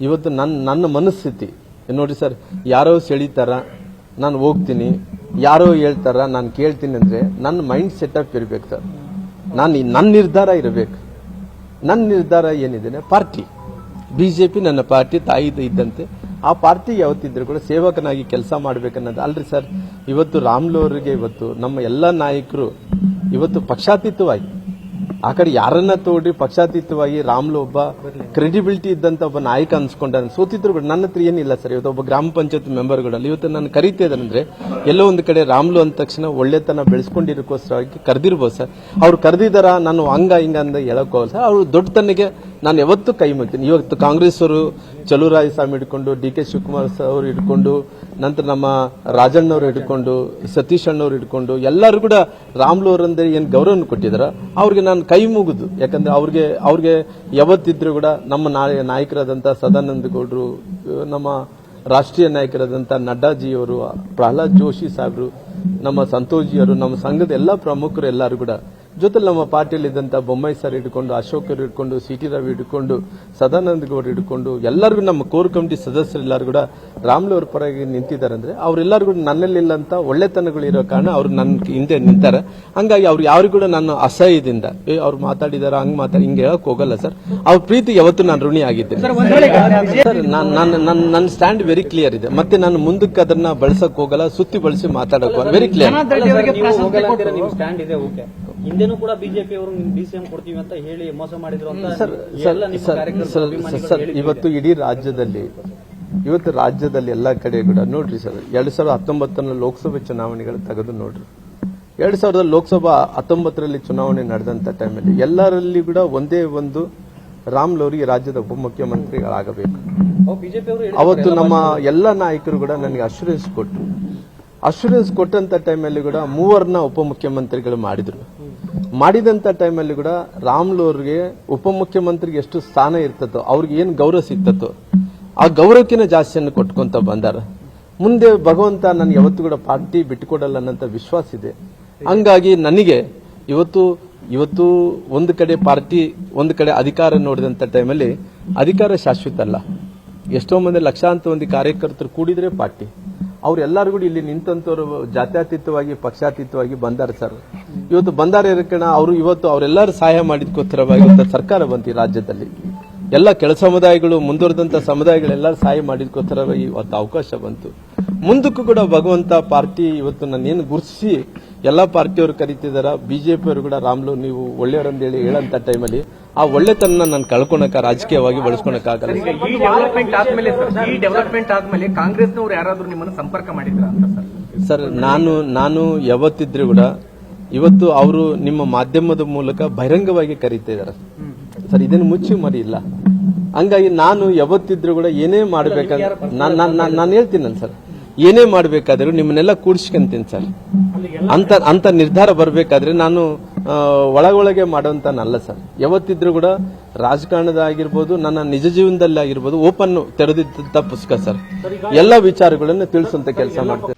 ಇವತ್ತು ನನ್ನ ಮನಸ್ಥಿತಿ ನೋಡಿ ಸರ್, ಯಾರೋ ಸೆಳೀತಾರ ನಾನು ಹೋಗ್ತೀನಿ, ಯಾರೋ ಹೇಳ್ತಾರ ನಾನು ಕೇಳ್ತೀನಿ ಅಂದ್ರೆ ನನ್ನ ಮೈಂಡ್ ಸೆಟಪ್ ಇರಬೇಕು ಸರ್. ನನ್ನ ನಿರ್ಧಾರ ಇರಬೇಕು. ನನ್ನ ನಿರ್ಧಾರ ಏನಿದೆ, ಪಾರ್ಟಿ ಬಿಜೆಪಿ ನನ್ನ ಪಾರ್ಟಿ ತಾಯಿ ಇದ್ದಂತೆ. ಆ ಪಾರ್ಟಿಗೆ ಯಾವತ್ತಿದ್ರು ಕೂಡ ಸೇವಕನಾಗಿ ಕೆಲಸ ಮಾಡ್ಬೇಕನ್ನೋದು ಅಲ್ರಿ ಸರ್. ಇವತ್ತು ರಾಮ್ಲು ಅವರಿಗೆ ಇವತ್ತು ನಮ್ಮ ಎಲ್ಲ ನಾಯಕರು ಇವತ್ತು ಪಕ್ಷಾತೀತವಾಗಿ ಆ ಕಡೆ ಯಾರನ್ನ ತೋಡ್ರಿ ಪಕ್ಷಾತೀತವಾಗಿ ರಾಮ್ಲು ಒಬ್ಬ ಕ್ರೆಡಿಬಿಲಿಟಿ ಇದ್ದಂತ ಒಬ್ಬ ನಾಯಕ ಅನ್ಸ್ಕೊಂಡ ಸೋತಿದ್ರು ಕೂಡ ನನ್ನ ಹತ್ರ ಏನಿಲ್ಲ ಸರ್. ಇವತ್ತು ಒಬ್ಬ ಗ್ರಾಮ ಪಂಚಾಯತ್ ಮೆಂಬರ್ಗಳಲ್ಲಿ ಇವತ್ತು ನಾನು ಕರೀತಿದ್ದೇನೆಂದ್ರೆ ಎಲ್ಲೋ ಒಂದು ಕಡೆ ರಾಮ್ಲು ಅಂದ ತಕ್ಷಣ ಒಳ್ಳೆತನ ಬೆಳೆಸ್ಕೊಂಡಿರೋಕ್ಕೋಸ್ಕರವಾಗಿ ಕರೆದಿರ್ಬೋದು ಸರ್. ಅವ್ರು ಕರೆದಿದ್ದಾರ ನಾನು ಹಂಗ ಹಿಂಗ ಅಂದ ಹೇಳಕ್ ಹೋಗಲ್ಲ ಸರ್. ಅವ್ರು ದೊಡ್ಡತನಿಗೆ ನಾನು ಯಾವತ್ತೂ ಕೈ ಮುಗ್ತೀನಿ. ಇವತ್ತು ಕಾಂಗ್ರೆಸ್ ಅವರು ಚಲುರಾಯ ಸ್ವಾಮಿ ಹಿಡ್ಕೊಂಡು, ಡಿ.ಕೆ. ಶಿವಕುಮಾರ್ ಅವರು ಹಿಡ್ಕೊಂಡು, ನಂತರ ನಮ್ಮ ರಾಜಣ್ಣವ್ರು ಹಿಡ್ಕೊಂಡು, ಸತೀಶ್ ಅಣ್ಣವ್ರು ಹಿಡ್ಕೊಂಡು ಎಲ್ಲರೂ ಕೂಡ ರಾಮ್ಲು ಅವರಂದ್ರೆ ಏನ್ ಗೌರವ ಕೊಟ್ಟಿದಾರ ಅವ್ರಿಗೆ ನಾನು ಕೈ ಮುಗಿದು. ಯಾಕಂದ್ರೆ ಅವ್ರಿಗೆ ಯಾವತ್ತಿದ್ರು ಕೂಡ ನಮ್ಮ ನಾಯಕರಾದಂತ ಸದಾನಂದ ಗೌಡ್ರು, ನಮ್ಮ ರಾಷ್ಟ್ರೀಯ ನಾಯಕರಾದಂತ ನಡ್ಡಾಜಿಯವರು, ಪ್ರಹ್ಲಾದ್ ಜೋಶಿ ಸಾಹೇಬ್ರು, ನಮ್ಮ ಸಂತೋಷ್ ಜಿಯವರು, ನಮ್ಮ ಸಂಘದ ಎಲ್ಲಾ ಪ್ರಮುಖರು ಎಲ್ಲರೂ ಕೂಡ ಜೊತೆಲಿ ನಮ್ಮ ಪಾರ್ಟಿಯಲ್ಲಿ ಇದ್ದಂತ ಬೊಮ್ಮಾಯಿ ಸರ್ ಹಿಡ್ಕೊಂಡು, ಅಶೋಕ್ ಅವರು ಹಿಡ್ಕೊಂಡು, ಸಿ.ಟಿ. ರವಿ ಹಿಡ್ಕೊಂಡು, ಸದಾನಂದ ಗೌಡ ಹಿಡ್ಕೊಂಡು ಎಲ್ಲರಿಗೂ ನಮ್ಮ ಕೋರ್ ಕಮಿಟಿ ಸದಸ್ಯರೆಲ್ಲರೂ ಕೂಡ ರಾಮ್ಲು ಅವ್ರ ಪರವಾಗಿ ನಿಂತಿದ್ದಾರೆ. ಅಂದ್ರೆ ಅವರೆಲ್ಲರೂ ಕೂಡ ನನ್ನಲ್ಲಿಲ್ಲ ಅಂತ ಒಳ್ಳೆತನಗಳು ಇರೋ ಕಾರಣ ಅವ್ರು ನನ್ನ ಹಿಂದೆ ನಿಂತಾರೆ. ಹಂಗಾಗಿ ಅವ್ರು ಯಾರು ಕೂಡ ನಾನು ಅಸಹ್ಯದಿಂದ ಅವ್ರು ಮಾತಾಡಿದಾರ ಹಂಗ್ ಹಿಂಗೆ ಹೇಳಕ್ ಹೋಗಲ್ಲ ಸರ್. ಅವ್ರ ಪ್ರೀತಿ ಯಾವತ್ತೂ ನಾನು ಋಣಿ ಆಗಿದ್ದೇನೆ ಸರ್. ನನ್ನ ಸ್ಟ್ಯಾಂಡ್ ವೆರಿ ಕ್ಲಿಯರ್ ಇದೆ. ಮತ್ತೆ ನಾನು ಮುಂದಕ್ಕೆ ಅದನ್ನ ಬಳಸಕ್ ಹೋಗಲ್ಲ, ಸುತ್ತಿ ಬಳಸಿ ಮಾತಾಡಕ್ ವೆರಿ ಕ್ಲಿಯರ್. ಹಿಂದೆನೂ ಕೂಡ ಬಿಜೆಪಿ ಅವರು ಡಿಸಿಎಂ ಕೊಡ್ತೀವಿ ಅಂತ ಹೇಳಿ ಮೋಸ ಮಾಡಿದ್ರು ಅಂತ ಸರ್. ಇವತ್ತು ಇಡೀ ರಾಜ್ಯದಲ್ಲಿ ಎಲ್ಲಾ ಕಡೆ ಕೂಡ ನೋಡ್ರಿ ಸರ್, 2019 ಲೋಕಸಭೆ ಚುನಾವಣೆಗಳು ತೆಗೆದು ನೋಡ್ರಿ. 2000 ಲೋಕಸಭಾ 19ರಲ್ಲಿ ಚುನಾವಣೆ ನಡೆದಂತ ಟೈಮಲ್ಲಿ ಎಲ್ಲರಲ್ಲಿ ಕೂಡ ಒಂದೇ ಒಂದು ರಾಮ್ಲು ಅವರಿಗೆ ರಾಜ್ಯದ ಉಪಮುಖ್ಯಮಂತ್ರಿಗಳಾಗಬೇಕು. ಅವತ್ತು ನಮ್ಮ ಎಲ್ಲ ನಾಯಕರು ಕೂಡ ನನಗೆ ಅಶ್ಯೂರೆನ್ಸ್ ಕೊಟ್ಟಂತ ಟೈಮಲ್ಲಿ ಕೂಡ 3 ಉಪಮುಖ್ಯಮಂತ್ರಿಗಳು ಮಾಡಿದಂತ ಟೈಮಲ್ಲಿ ಕೂಡ ರಾಮ್ಲು ಅವ್ರಿಗೆ ಉಪಮುಖ್ಯಮಂತ್ರಿಗೆ ಎಷ್ಟು ಸ್ಥಾನ ಇರ್ತತೋ, ಅವ್ರಿಗೆ ಏನ್ ಗೌರವ ಸಿಗ್ತತೋ ಆ ಗೌರವಕ್ಕಿಂತ ಜಾಸ್ತಿಯನ್ನು ಕೊಟ್ಕೊಂತ ಬಂದಾರ. ಮುಂದೆ ಭಗವಂತ ನನ್ ಯಾವತ್ತೂ ಕೂಡ ಪಾರ್ಟಿ ಬಿಟ್ಟುಕೊಡಲ್ಲ ಅನ್ನಂತ ವಿಶ್ವಾಸ ಇದೆ. ಹಂಗಾಗಿ ನನಗೆ ಇವತ್ತು ಒಂದು ಕಡೆ ಪಾರ್ಟಿ, ಒಂದು ಕಡೆ ಅಧಿಕಾರ ನೋಡಿದಂತ ಟೈಮಲ್ಲಿ ಅಧಿಕಾರ ಶಾಶ್ವತ ಅಲ್ಲ. ಎಷ್ಟೋ ಮಂದಿ ಲಕ್ಷಾಂತರ ಮಂದಿ ಕಾರ್ಯಕರ್ತರು ಕೂಡಿದ್ರೆ ಪಾರ್ಟಿ. ಅವ್ರೆಲ್ಲರೂ ಕೂಡ ಇಲ್ಲಿ ನಿಂತಂತವ್ರು ಜಾತ್ಯತೀತವಾಗಿ ಪಕ್ಷಾತೀತವಾಗಿ ಬಂದಾರ ಸರ್. ಇವತ್ತು ಬಂದಾರ ಇರಕಣ ಇವತ್ತು ಅವರೆಲ್ಲರೂ ಸಹಾಯ ಮಾಡಿದ್ಕೋಸ್ಕರವಾಗಿ ಇವತ್ತು ಸರ್ಕಾರ ಬಂತು ಈ ರಾಜ್ಯದಲ್ಲಿ. ಎಲ್ಲ ಕೆಳ ಸಮುದಾಯಗಳು, ಮುಂದುವರೆದಂತ ಸಮುದಾಯಗಳೆಲ್ಲರೂ ಸಹಾಯ ಮಾಡಿದ್ಕೋಸ್ಕರವಾಗಿ ಇವತ್ತು ಅವಕಾಶ ಬಂತು. ಮುಂದಕ್ಕೂ ಕೂಡ ಭಗವಂತ ಪಾರ್ಟಿ ಇವತ್ತು ನನ್ನೇನು ಗುರುತಿಸಿ ಎಲ್ಲಾ ಪಾರ್ಟಿಯವರು ಕರೀತಿದಾರ. ಬಿಜೆಪಿ ಅವರು ಕೂಡ ರಾಮ್ಲು ನೀವು ಒಳ್ಳೆಯವರಂದೇಳಿ ಹೇಳಂತ ಟೈಮಲ್ಲಿ ಆ ಒಳ್ಳೆತನ ನಾನು ಕಳ್ಕೊಳಕ ರಾಜಕೀಯವಾಗಿ ಬಳಸ್ಕೊಳಕ್ಕಾಗಲ್ಲ. ಈ ಡೆವಲಪ್ಮೆಂಟ್ ಆದ್ಮೇಲೆ ಕಾಂಗ್ರೆಸ್ನವರು ಯಾರಾದ್ರೂ ನಿಮ್ಮನ್ನು ಸಂಪರ್ಕ ಮಾಡಿದ್ರ ಅಂತ ಸರ್? ನಾನು ಯಾವತ್ತಿದ್ರು ಕೂಡ ಇವತ್ತು ಅವರು ನಿಮ್ಮ ಮಾಧ್ಯಮದ ಮೂಲಕ ಬಹಿರಂಗವಾಗಿ ಕರೀತಿದ್ದಾರೆ ಸರ್. ಇದನ್ನು ಮುಚ್ಚಿ ಮರಿ ಇಲ್ಲ. ಹಂಗಾಗಿ ನಾನು ಯಾವತ್ತಿದ್ರು ಕೂಡ ಏನೇ ಮಾಡ್ಬೇಕಂದ್ರೆ ನಾನು ಹೇಳ್ತೀನಲ್ಲ ಸರ್, ಏನೇ ಮಾಡ್ಬೇಕಾದ್ರೂ ನಿಮ್ಮನ್ನೆಲ್ಲ ಕೂಡಿಸ್ಕೊಂತೀನಿ ಸರ್. ಅಂತ ನಿರ್ಧಾರ ಬರ್ಬೇಕಾದ್ರೆ ನಾನು ಒಳಗೊಳಗೆ ಮಾಡುವಂತನಲ್ಲ ಸರ್. ಯಾವತ್ತಿದ್ರು ಕೂಡ ರಾಜಕಾರಣದ ಆಗಿರ್ಬೋದು, ನನ್ನ ನಿಜ ಜೀವನದಲ್ಲಿ ಆಗಿರ್ಬೋದು ಓಪನ್ ತೆರೆದಿದ್ದಂತ ಪುಸ್ತಕ ಸರ್. ಎಲ್ಲ ವಿಚಾರಗಳನ್ನು ತಿಳಿಸುವಂತ ಕೆಲಸ ಮಾಡ್ತೇನೆ.